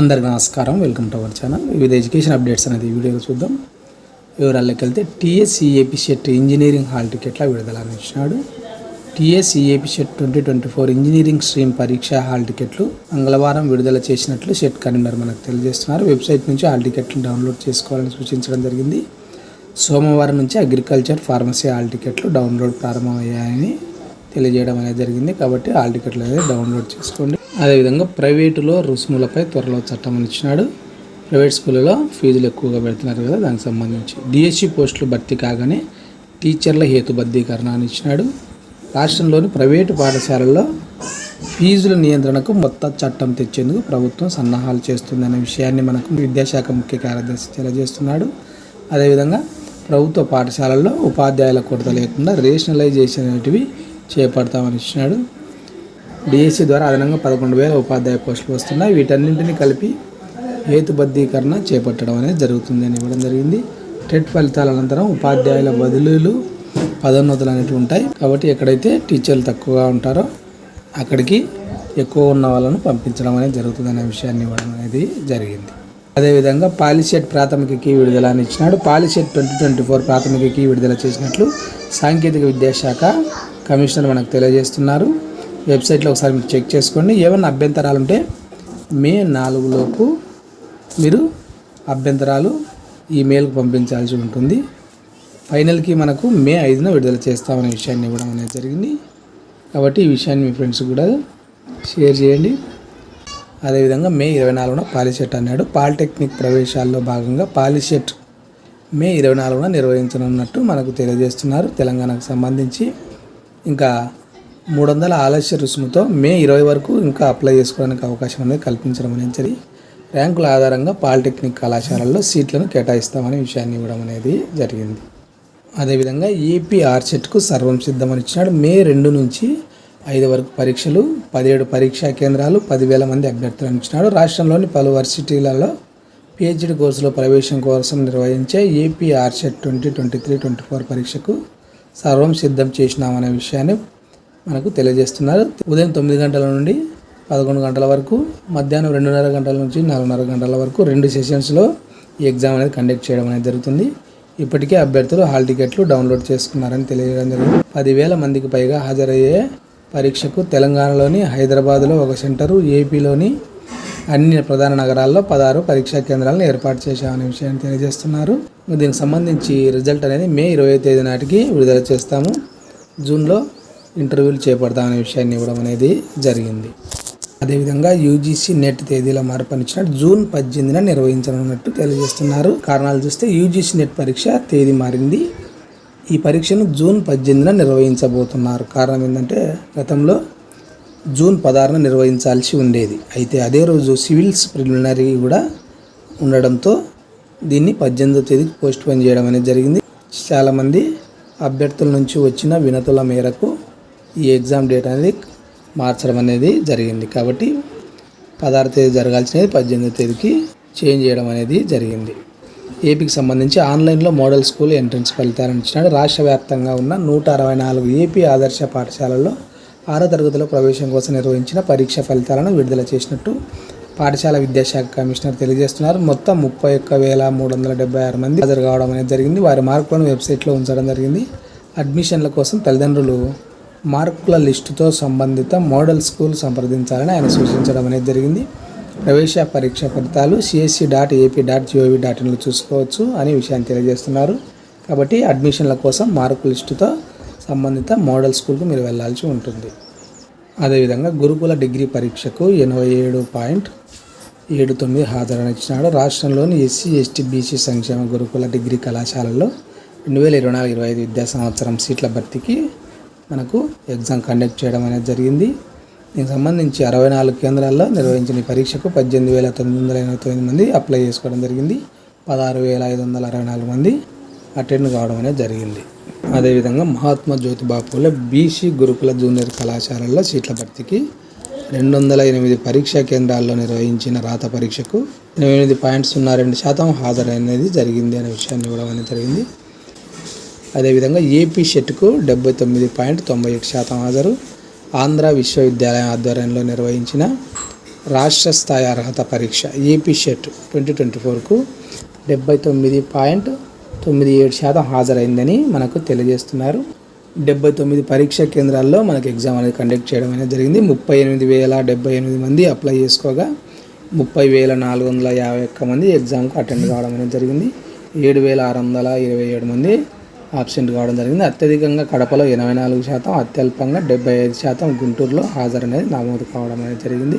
అందరికీ నమస్కారం. Welcome to our channel. వివిధ ఎడ్యుకేషన్ అప్డేట్స్ అనేది ఈ వీడియోలో చూద్దాం. వివరాల్లోకి వెళ్తే టీఎస్ఈఏపీ సెట్ ఇంజనీరింగ్ హాల్ టికెట్ల విడుదల ఇచ్చినాడు. టీఎస్ఈఏపీ సెట్ 2024 ఇంజనీరింగ్ స్ట్రీమ్ పరీక్ష హాల్ టికెట్లు మంగళవారం విడుదల చేసినట్లు సెట్ కన్వీనర్ మనకు తెలియజేస్తున్నారు. వెబ్సైట్ నుంచి హాల్ టికెట్లు డౌన్లోడ్ చేసుకోవాలని సూచించడం జరిగింది. సోమవారం నుంచి అగ్రికల్చర్, ఫార్మసీ హాల్ టికెట్లు డౌన్లోడ్ ప్రారంభమయ్యాయని తెలియజేయడం అనేది జరిగింది. కాబట్టి హాల్ టికెట్లు అనేది డౌన్లోడ్ చేసుకోండి. అదేవిధంగా ప్రైవేటులో రుసుములపై త్వరలో చట్టం ఇచ్చినాడు. ప్రైవేట్ స్కూళ్ళలో ఫీజులు ఎక్కువగా పెడుతున్నారు కదా, దానికి సంబంధించి డిఎస్సి పోస్టులు భర్తీ కాగానే టీచర్ల హేతుబద్ధీకరణ అని ఇచ్చినాడు. రాష్ట్రంలోని ప్రైవేటు పాఠశాలల్లో ఫీజుల నియంత్రణకు మొత్తం చట్టం తెచ్చేందుకు ప్రభుత్వం సన్నాహాలు చేస్తుందనే విషయాన్ని మనకు విద్యాశాఖ ముఖ్య కార్యదర్శి తెలియజేస్తున్నాడు. అదేవిధంగా ప్రభుత్వ పాఠశాలల్లో ఉపాధ్యాయుల కొరత లేకుండా రేషనలైజేషన్ అనేటివి చేపడతామని ఇచ్చినాడు. డిఎస్సి ద్వారా అదనంగా 11,000 ఉపాధ్యాయ పోస్టులు వస్తున్నాయి. వీటన్నింటినీ కలిపి హేతుబద్ధీకరణ చేపట్టడం అనేది జరుగుతుందని ఇవ్వడం జరిగింది. టెట్ ఫలితాల అనంతరం ఉపాధ్యాయుల బదిలీలు, పదోన్నతులు అనేవి ఉంటాయి. కాబట్టి ఎక్కడైతే టీచర్లు తక్కువగా ఉంటారో అక్కడికి ఎక్కువ ఉన్న వాళ్ళను పంపించడం అనేది జరుగుతుందనే విషయాన్ని ఇవ్వడం అనేది జరిగింది. అదేవిధంగా పాలిసెట్ ప్రాథమిక కీ విడుదల అని ఇచ్చినాడు. పాలిసెట్ 2024 ప్రాథమిక కీ విడుదల చేసినట్లు సాంకేతిక విద్యాశాఖ కమిషనర్ మనకు తెలియజేస్తున్నారు. వెబ్సైట్లో ఒకసారి మీరు చెక్ చేసుకోండి. ఏమన్నా అభ్యంతరాలు ఉంటే మే 4 లోపు మీరు అభ్యంతరాలు ఈమెయిల్కి పంపించాల్సి ఉంటుంది. ఫైనల్కి మనకు మే 5న విడుదల చేస్తామనే విషయాన్ని ఇవ్వడం అనేది జరిగింది. కాబట్టి ఈ విషయాన్ని మీ ఫ్రెండ్స్ కూడా షేర్ చేయండి. అదేవిధంగా మే 24న పాలిసెట్ అన్నాడు. పాలిటెక్నిక్ ప్రవేశాల్లో భాగంగా పాలిసెట్ మే 24న నిర్వహించనున్నట్టు మనకు తెలియజేస్తున్నారు. తెలంగాణకు సంబంధించి ఇంకా 300 ఆలస్య రుసుముతో మే 20 వరకు ఇంకా అప్లై చేసుకోవడానికి అవకాశం అనేది కల్పించడం అనేది ర్యాంకుల ఆధారంగా పాలిటెక్నిక్ కళాశాలల్లో సీట్లను కేటాయిస్తామనే విషయాన్ని ఇవ్వడం అనేది జరిగింది. అదేవిధంగా ఏపీ ఆర్సెట్కు సర్వం సిద్ధమని ఇచ్చినాడు. మే 2 నుంచి 5 వరకు పరీక్షలు, 17 పరీక్షా కేంద్రాలు, 10,000 మంది అభ్యర్థులను ఇచ్చినాడు. రాష్ట్రంలోని పలు వర్సిటీలలో పిహెచ్డి కోర్సులో ప్రవేశం కోసం నిర్వహించే ఏపీ ఆర్సెట్ 2023-24 పరీక్షకు సర్వం సిద్ధం చేసినామనే విషయాన్ని మనకు తెలియజేస్తున్నారు. ఉదయం 9 గంటల నుండి 11 గంటల వరకు, మధ్యాహ్నం 2:30 గంటల నుంచి 4:30 గంటల వరకు 2 సెషన్స్లో ఈ ఎగ్జామ్ అనేది కండక్ట్ చేయడం అనేది జరుగుతుంది. ఇప్పటికే అభ్యర్థులు హాల్ టికెట్లు డౌన్లోడ్ చేసుకున్నారని తెలియజేయడం జరిగింది. 10,000 మందికి పైగా హాజరయ్యే పరీక్షకు తెలంగాణలోని హైదరాబాద్లో ఒక సెంటరు, ఏపీలోని అన్ని ప్రధాన నగరాల్లో 16 పరీక్షా కేంద్రాలను ఏర్పాటు చేశామనే విషయాన్ని తెలియజేస్తున్నారు. దీనికి సంబంధించి రిజల్ట్ అనేది మే 20వ తేదీ నాటికి విడుదల చేస్తాము. జూన్లో ఇంటర్వ్యూలు చేపడతామనే విషయాన్ని ఇవ్వడం అనేది జరిగింది. అదేవిధంగా యూజీసీ నెట్ తేదీల మార్పనిచ్చినట్టు జూన్ 18న నిర్వహించనున్నట్టు తెలియజేస్తున్నారు. కారణాలు చూస్తే యూజీసీ నెట్ పరీక్ష తేదీ మారింది. ఈ పరీక్షను జూన్ 18న నిర్వహించబోతున్నారు. కారణం ఏంటంటే గతంలో జూన్ 16న నిర్వహించాల్సి ఉండేది. అయితే అదే రోజు సివిల్స్ ప్రిలిమినరీ కూడా ఉండడంతో దీన్ని 18వ తేదీకి పోస్ట్ పోన్ చేయడం అనేది జరిగింది. చాలామంది అభ్యర్థుల నుంచి వచ్చిన వినతుల మేరకు ఈ ఎగ్జామ్ డేట్ అనేది మార్చడం అనేది జరిగింది. కాబట్టి 16వ తేదీ జరగాల్సినది 18వ తేదీకి చేంజ్ చేయడం అనేది జరిగింది. ఏపీకి సంబంధించి ఆన్లైన్లో మోడల్ స్కూల్ ఎంట్రన్స్ ఫలితాలను ఇచ్చినాడు. రాష్ట్ర వ్యాప్తంగా ఉన్న 164 ఏపీ ఆదర్శ పాఠశాలల్లో 6వ తరగతిలో ప్రవేశం కోసం నిర్వహించిన పరీక్ష ఫలితాలను విడుదల చేసినట్టు పాఠశాల విద్యాశాఖ కమిషనర్ తెలియజేస్తున్నారు. మొత్తం 31,376 మంది హాజరు కావడం అనేది జరిగింది. వారి మార్కులను వెబ్సైట్లో ఉంచడం జరిగింది. అడ్మిషన్ల కోసం తల్లిదండ్రులు మార్కుల లిస్టుతో సంబంధిత మోడల్ స్కూల్ సంప్రదించాలని ఆయన సూచించడం అనేది జరిగింది. ప్రవేశ పరీక్ష ఫలితాలు csc.ap.gov.inలో చూసుకోవచ్చు అనే విషయాన్ని తెలియజేస్తున్నారు. కాబట్టి అడ్మిషన్ల కోసం మార్కుల లిస్టుతో సంబంధిత మోడల్ స్కూల్కు మీరు వెళ్ళాల్సి ఉంటుంది. అదేవిధంగా గురుకుల డిగ్రీ పరీక్షకు 87.79 హాజరని ఇచ్చినాడు. రాష్ట్రంలోని ఎస్సీ, ఎస్టీ, బీసీ సంక్షేమ గురుకుల డిగ్రీ కళాశాలల్లో 2024-25 విద్యా సంవత్సరం సీట్ల భర్తీకి మనకు ఎగ్జామ్ కండక్ట్ చేయడం అనేది జరిగింది. దీనికి సంబంధించి 64 కేంద్రాల్లో నిర్వహించిన ఈ పరీక్షకు 18,989 మంది అప్లై చేసుకోవడం జరిగింది. 16,564 మంది అటెండ్ కావడం అనేది జరిగింది. అదేవిధంగా మహాత్మా జ్యోతిబా పూలే బీసీ గురుకుల జూనియర్ కళాశాలల్లో సీట్ల భర్తీకి 208 పరీక్షా కేంద్రాల్లో నిర్వహించిన రాత పరీక్షకు 88.02% హాజరైనది జరిగింది అనే విషయాన్ని ఇవ్వడం అనేది జరిగింది. అదేవిధంగా ఏపీ సెట్కు 79.91% హాజరు. ఆంధ్ర విశ్వవిద్యాలయం ఆధ్వర్యంలో నిర్వహించిన రాష్ట్ర స్థాయి అర్హత పరీక్ష ఏపీ షెట్ 2024కు 79.97% హాజరైందని మనకు తెలియజేస్తున్నారు. 79 పరీక్షా కేంద్రాల్లో మనకు ఎగ్జామ్ అనేది కండక్ట్ చేయడం అనేది జరిగింది. 38,078 మంది అప్లై చేసుకోగా 30,451 మంది ఎగ్జామ్కు అటెండ్ కావడం అనేది జరిగింది. 7,627 మంది ఆబ్సెంట్ కావడం జరిగింది. అత్యధికంగా కడపలో 84%, అత్యల్పంగా 75%, గుంటూరులో హాజరు అనేది నమోదు కావడం అనేది జరిగింది.